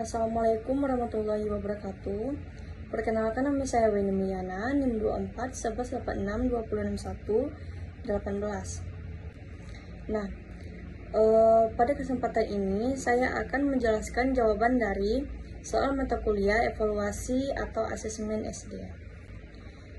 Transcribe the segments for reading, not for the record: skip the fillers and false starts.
Assalamualaikum warahmatullahi wabarakatuh. Perkenalkan, nama saya Weni Miana, NIM 24 1186 261 18. Nah, pada kesempatan ini saya akan menjelaskan jawaban dari soal mata kuliah evaluasi atau asesmen SD.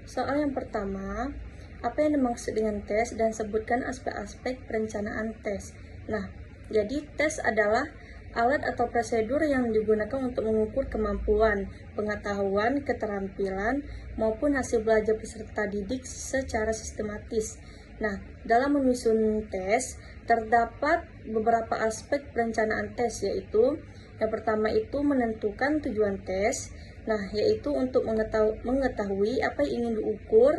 Soal yang pertama, apa yang dimaksud dengan tes dan sebutkan aspek-aspek perencanaan tes. Nah, jadi tes adalah alat atau prosedur yang digunakan untuk mengukur kemampuan, pengetahuan, keterampilan, maupun hasil belajar peserta didik secara sistematis. Nah, dalam menyusun tes, terdapat beberapa aspek perencanaan tes, yaitu yang pertama itu menentukan tujuan tes. Nah, yaitu untuk mengetahui apa yang ingin diukur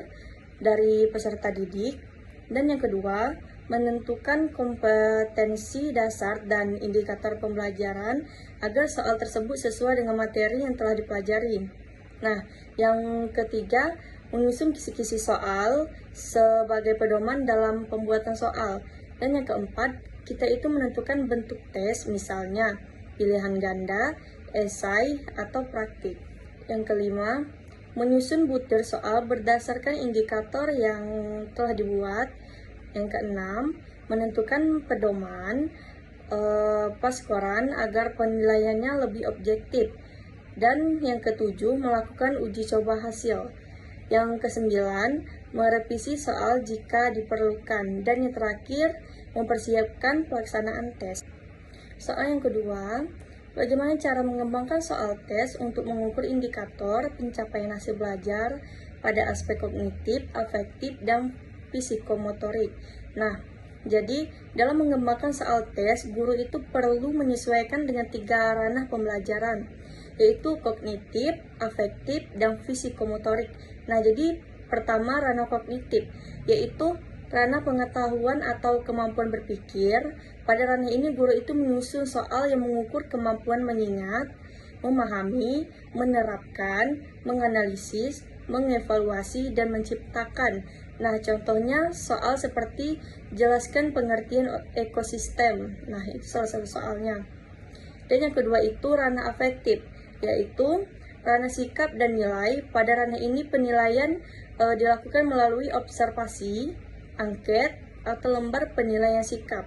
dari peserta didik. Dan yang kedua, menentukan kompetensi dasar dan indikator pembelajaran agar soal tersebut sesuai dengan materi yang telah dipelajari. Nah, yang ketiga, menyusun kisi-kisi soal sebagai pedoman dalam pembuatan soal. Dan yang keempat, kita itu menentukan bentuk tes, misalnya pilihan ganda, esai, atau praktik. Yang kelima, menyusun butir soal berdasarkan indikator yang telah dibuat. Yang keenam, menentukan pedoman paskoran agar penilaiannya lebih objektif. Dan yang ketujuh, melakukan uji coba hasil. Yang kesembilan, merevisi soal jika diperlukan. Dan yang terakhir, mempersiapkan pelaksanaan tes. Soal yang kedua, bagaimana cara mengembangkan soal tes untuk mengukur indikator pencapaian hasil belajar pada aspek kognitif, afektif, dan psikomotorik. Nah, jadi dalam mengembangkan soal tes, guru itu perlu menyesuaikan dengan 3 ranah pembelajaran, yaitu kognitif, afektif, dan psikomotorik. Nah, jadi pertama ranah kognitif, yaitu ranah pengetahuan atau kemampuan berpikir. Pada ranah ini guru itu menyusun soal yang mengukur kemampuan mengingat, memahami, menerapkan, menganalisis, mengevaluasi, dan menciptakan. Nah, contohnya soal seperti jelaskan pengertian ekosistem. Nah, itu salah satu soalnya. Dan yang kedua itu ranah afektif, yaitu ranah sikap dan nilai. Pada ranah ini penilaian dilakukan melalui observasi, angket, atau lembar penilaian sikap.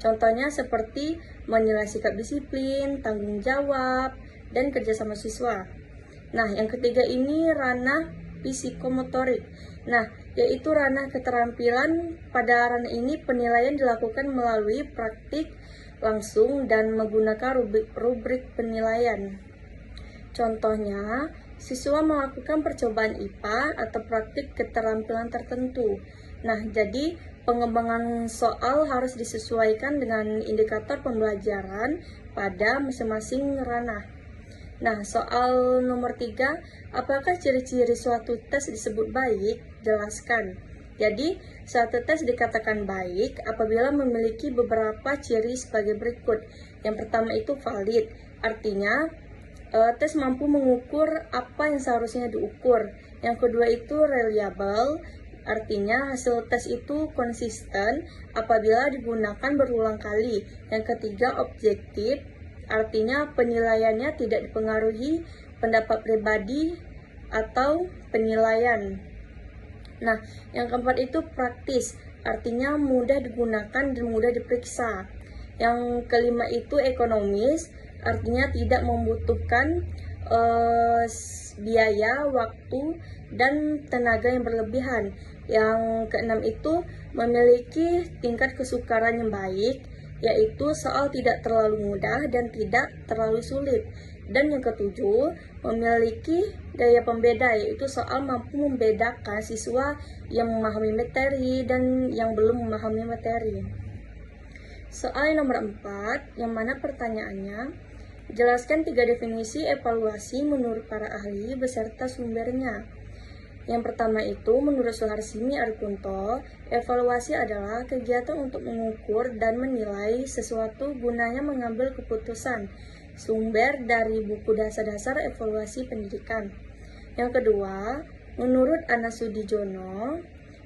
Contohnya seperti menilai sikap disiplin, tanggung jawab, dan kerjasama siswa. Nah, yang ketiga ini ranah psikomotorik. Nah, yaitu ranah keterampilan. Pada ranah ini penilaian dilakukan melalui praktik langsung dan menggunakan rubrik penilaian. Contohnya, siswa melakukan percobaan IPA atau praktik keterampilan tertentu. Nah, jadi pengembangan soal harus disesuaikan dengan indikator pembelajaran pada masing-masing ranah. Nah, soal nomor 3, apakah ciri-ciri suatu tes disebut baik? Jelaskan. Jadi, suatu tes dikatakan baik apabila memiliki beberapa ciri sebagai berikut. Yang pertama itu valid, artinya tes mampu mengukur apa yang seharusnya diukur. Yang kedua itu reliable, artinya hasil tes itu konsisten apabila digunakan berulang kali. Yang ketiga objektif, artinya penilaiannya tidak dipengaruhi pendapat pribadi atau penilaian. Nah, yang keempat itu praktis, artinya mudah digunakan dan mudah diperiksa. Yang kelima itu ekonomis, artinya tidak membutuhkan biaya, waktu, dan tenaga yang berlebihan. Yang keenam itu memiliki tingkat kesukaran yang baik, yaitu soal tidak terlalu mudah dan tidak terlalu sulit. Dan yang ketujuh, memiliki daya pembeda, yaitu soal mampu membedakan siswa yang memahami materi dan yang belum memahami materi. Soal nomor 4, yang mana pertanyaannya, jelaskan 3 definisi evaluasi menurut para ahli beserta sumbernya. Yang pertama itu, menurut Suharsini Arkunto, evaluasi adalah kegiatan untuk mengukur dan menilai sesuatu gunanya mengambil keputusan. Sumber dari buku dasar-dasar evaluasi pendidikan. Yang kedua, menurut Ana Sudijono,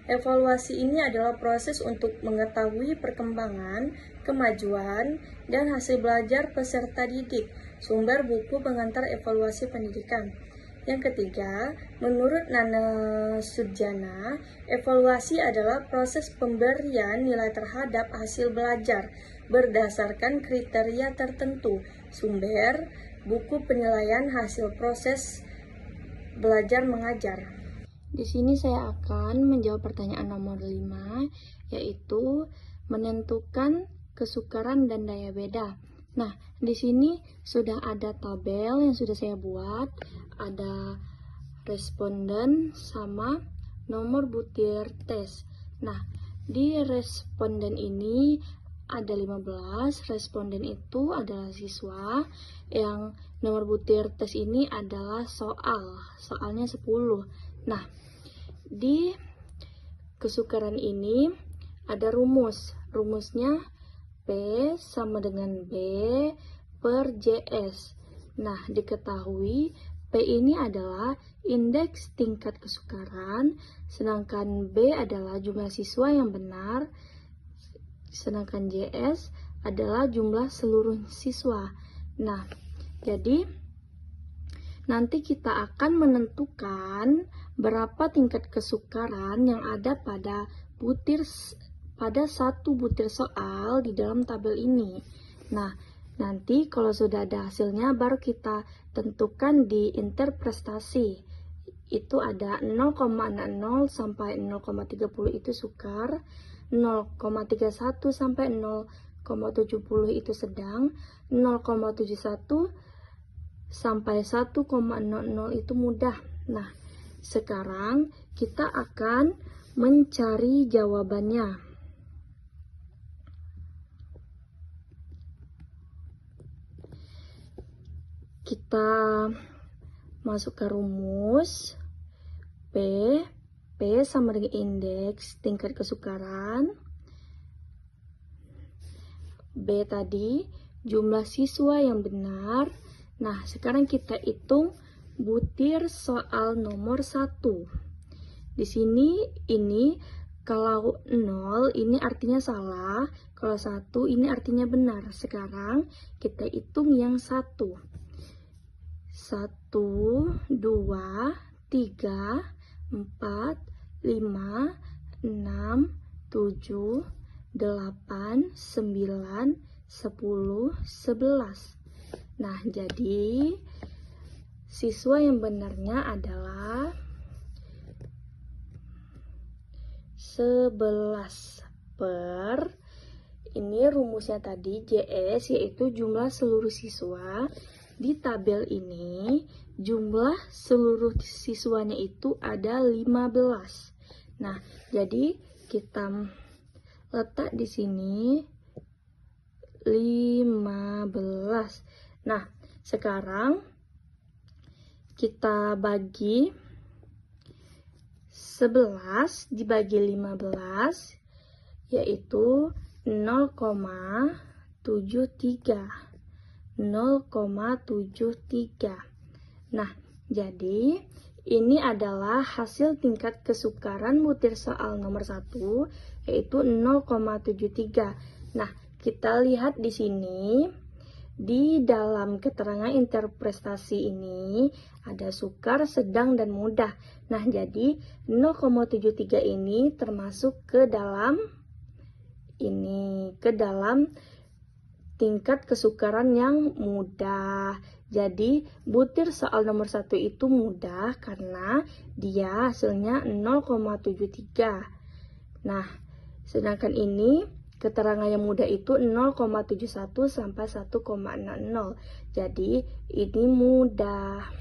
evaluasi ini adalah proses untuk mengetahui perkembangan, kemajuan, dan hasil belajar peserta didik. sumber buku pengantar evaluasi pendidikan. Yang ketiga, menurut Nana Sudjana, evaluasi adalah proses pemberian nilai terhadap hasil belajar berdasarkan kriteria tertentu. Sumber buku penilaian hasil proses belajar mengajar. Di sini saya akan menjawab pertanyaan nomor 5, yaitu menentukan kesukaran dan daya beda. Nah, di sini sudah ada tabel yang sudah saya buat, ada responden sama nomor butir tes. Nah, di responden ini ada 15, responden itu adalah siswa, yang nomor butir tes ini adalah soalnya 10. Nah, di kesukaran ini ada rumusnya P sama dengan B per JS. Nah, diketahui P ini adalah indeks tingkat kesukaran, sedangkan B adalah jumlah siswa yang benar, sedangkan JS adalah jumlah seluruh siswa. Nah, jadi nanti kita akan menentukan berapa tingkat kesukaran yang ada pada satu butir soal di dalam tabel ini. Nah, nanti kalau sudah ada hasilnya baru kita tentukan di interprestasi. Itu ada 0,60 sampai 0,30 itu sukar, 0,31 sampai 0,70 itu sedang, 0,71 sampai 1,00 itu mudah. Nah, sekarang kita akan mencari jawabannya. Kita masuk ke rumus P sama dengan indeks tingkat kesukaran, B tadi jumlah siswa yang benar. Nah, sekarang kita hitung butir soal nomor 1. Di sini ini kalau 0 ini artinya salah, kalau 1 ini artinya benar. Sekarang kita hitung yang 1. 1, 2, 3, 4, 5, 6, 7, 8, 9, 10, 11. Nah, jadi siswa yang benarnya adalah 11 per, ini rumusnya tadi JS, yaitu jumlah seluruh siswa. Di tabel ini jumlah seluruh siswanya itu ada 15. Nah, jadi kita letak di sini 15. Nah, sekarang kita bagi 11 dibagi 15, yaitu 0,73. 0,73. Nah, jadi ini adalah hasil tingkat kesukaran butir soal nomor 1, yaitu 0,73. Nah, kita lihat di sini, di dalam keterangan interpretasi ini ada sukar, sedang, dan mudah. Nah, jadi 0,73 ini termasuk ke dalam tingkat kesukaran yang mudah. Jadi butir soal nomor 1 itu mudah karena dia hasilnya 0,73. Nah, sedangkan ini keterangan yang mudah itu 0,71 sampai 1,60. Jadi ini mudah.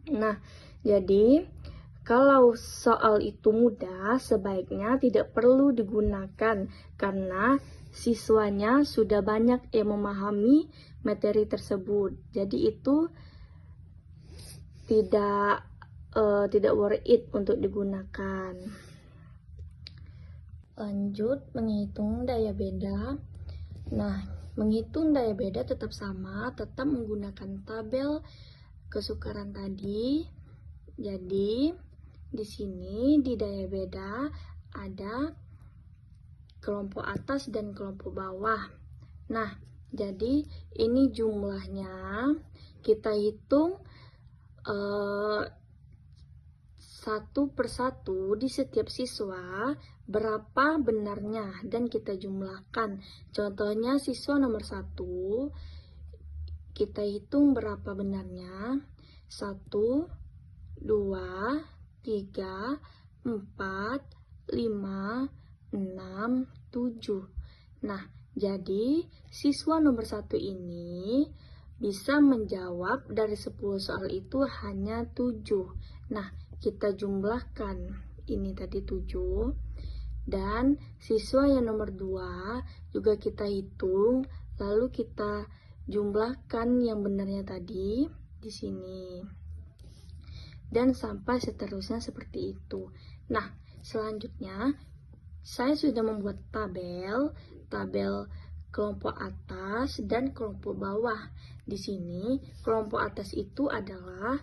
Nah, jadi kalau soal itu mudah, sebaiknya tidak perlu digunakan karena siswanya sudah banyak yang memahami materi tersebut. Jadi itu tidak worth it untuk digunakan. Lanjut menghitung daya beda. Nah, menghitung daya beda tetap sama, tetap menggunakan tabel kesukaran tadi. Jadi di sini di daya beda ada kelompok atas dan kelompok bawah. Nah, Jadi ini jumlahnya, kita hitung satu persatu di setiap siswa berapa benarnya dan kita jumlahkan. Contohnya siswa nomor 1, kita hitung berapa benarnya. 1, 2, 3, 4, 5, 6, 7. Nah, jadi siswa nomor 1 ini bisa menjawab dari 10 soal itu hanya 7. Nah, kita jumlahkan, ini tadi 7. Dan siswa yang nomor 2 juga kita hitung, lalu kita jumlahkan yang benarnya tadi di sini. Dan sampai seterusnya seperti itu. Nah, selanjutnya saya sudah membuat tabel kelompok atas dan kelompok bawah. Di sini, kelompok atas itu adalah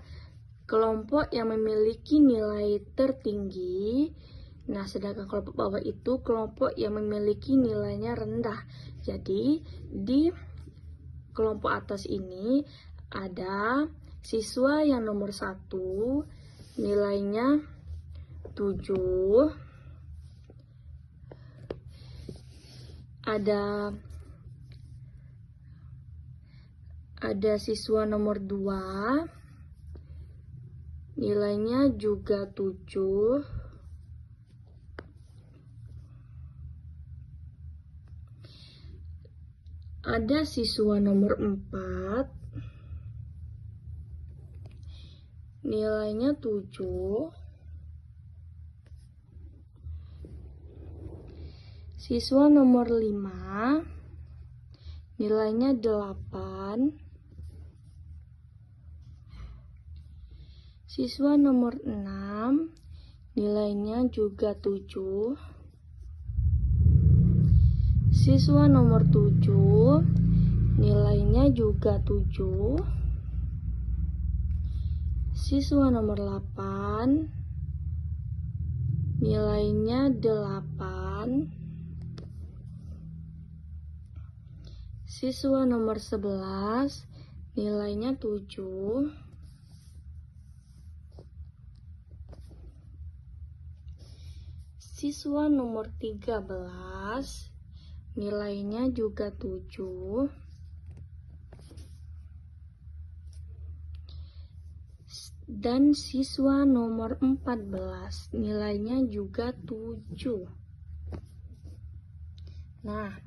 kelompok yang memiliki nilai tertinggi. Nah, sedangkan kelompok bawah itu kelompok yang memiliki nilainya rendah. Jadi, di kelompok atas ini ada siswa yang nomor 1, nilainya 7. Ada siswa nomor 2, nilainya juga 7. Ada siswa nomor 4, nilainya 7. Siswa nomor 5, nilainya 8. Siswa nomor 6, nilainya juga 7. Siswa nomor 7, nilainya juga 7. Siswa nomor 8, nilainya 8. Siswa nomor 11, nilainya 7. Siswa nomor 13, nilainya juga 7. Dan siswa nomor 14, nilainya juga 7. Nah,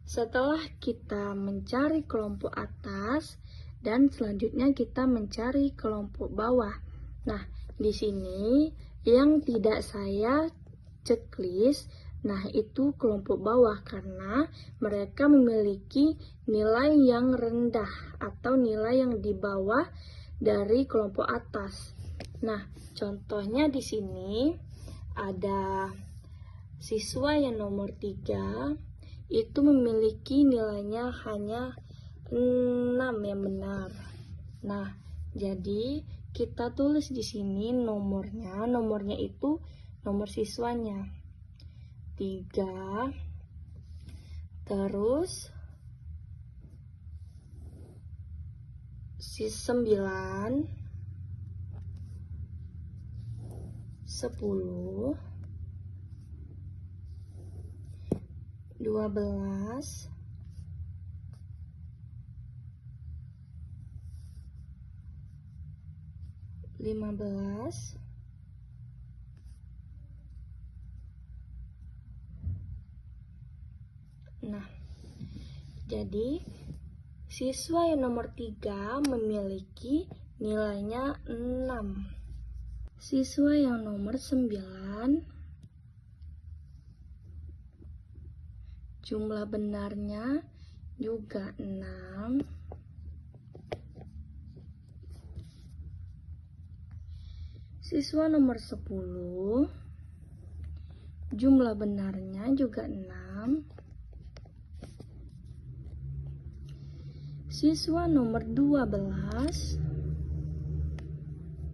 setelah kita mencari kelompok atas dan selanjutnya kita mencari kelompok bawah. Nah, di sini yang tidak saya checklist, nah itu kelompok bawah karena mereka memiliki nilai yang rendah atau nilai yang di bawah dari kelompok atas. Nah, contohnya di sini ada siswa yang nomor 3 itu memiliki nilainya hanya 6 yang benar. Nah, jadi kita tulis di sini nomornya itu nomor siswanya 3, terus 9, 10, 12, 15, 6. Jadi siswa yang nomor 3 memiliki nilainya 6. Siswa yang nomor 9, jumlah benarnya juga 6. Siswa nomor 10, jumlah benarnya juga 6. Siswa nomor 12,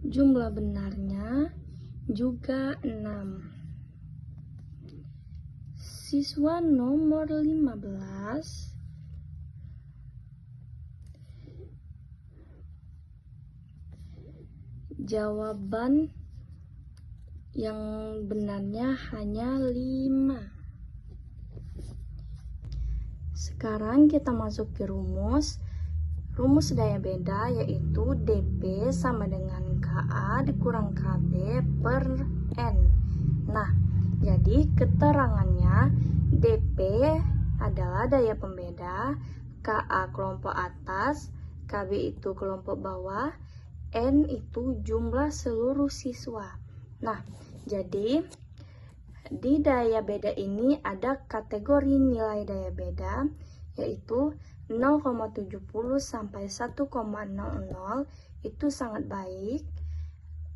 jumlah benarnya juga 6. Siswa nomor 15, Jawaban yang benarnya hanya 5. Sekarang kita masuk ke rumus. Rumus daya beda yaitu dP sama dengan KA dikurang KB per N. Nah, jadi keterangannya dP adalah daya pembeda, KA kelompok atas, KB itu kelompok bawah, N itu jumlah seluruh siswa. Nah, jadi di daya beda ini ada kategori nilai daya beda yaitu 0,70 sampai 1,00 itu sangat baik,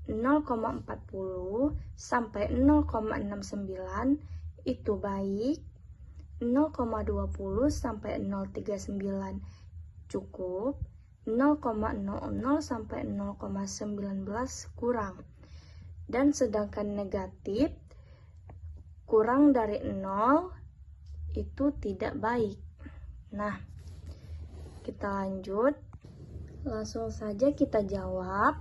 0,40 sampai 0,69 itu baik, 0,20 sampai 0,39 cukup, 0,00 sampai 0,19 kurang. Dan sedangkan negatif kurang dari 0 itu tidak baik. Nah, kita lanjut. Langsung saja kita jawab.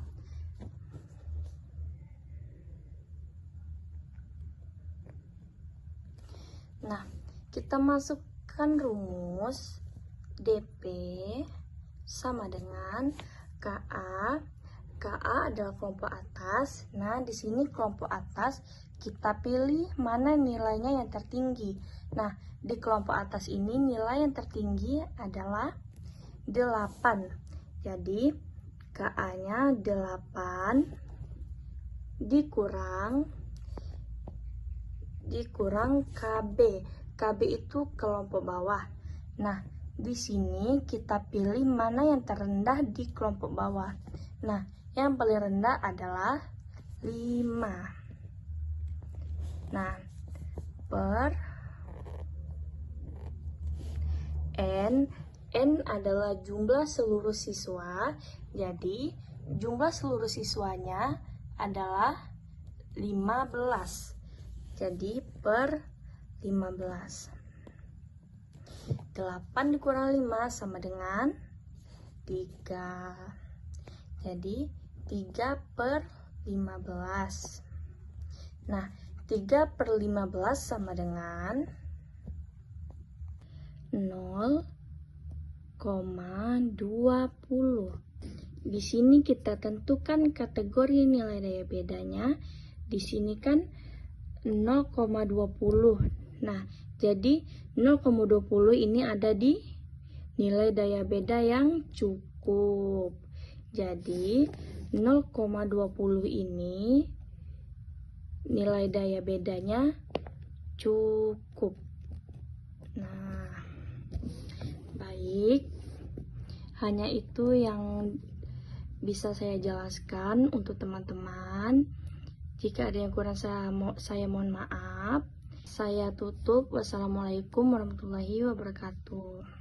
Nah, kita masukkan rumus dP sama dengan KA. KA adalah kelompok atas. Nah, di sini kelompok atas kita pilih mana nilainya yang tertinggi. Nah, di kelompok atas ini nilai yang tertinggi adalah 8. Jadi, KA-nya 8 dikurang KB. KB itu kelompok bawah. Nah, di sini kita pilih mana yang terendah di kelompok bawah. Nah, yang paling rendah adalah 5. Nah, per N adalah jumlah seluruh siswa. Jadi, jumlah seluruh siswanya adalah 15. Jadi, per 15. 8 dikurang 5 sama dengan 3. Jadi, 3 per 15. Nah, 3 per 15 sama dengan 0,20. Di sini kita tentukan kategori nilai daya bedanya. Di sini kan 0,20. Nah, jadi 0,20 ini ada di nilai daya beda yang cukup. Jadi 0,20 ini nilai daya bedanya cukup. Nah, baik. Hanya itu yang bisa saya jelaskan untuk teman-teman. Jika ada yang kurang saya mohon maaf. Saya tutup. Wassalamualaikum warahmatullahi wabarakatuh.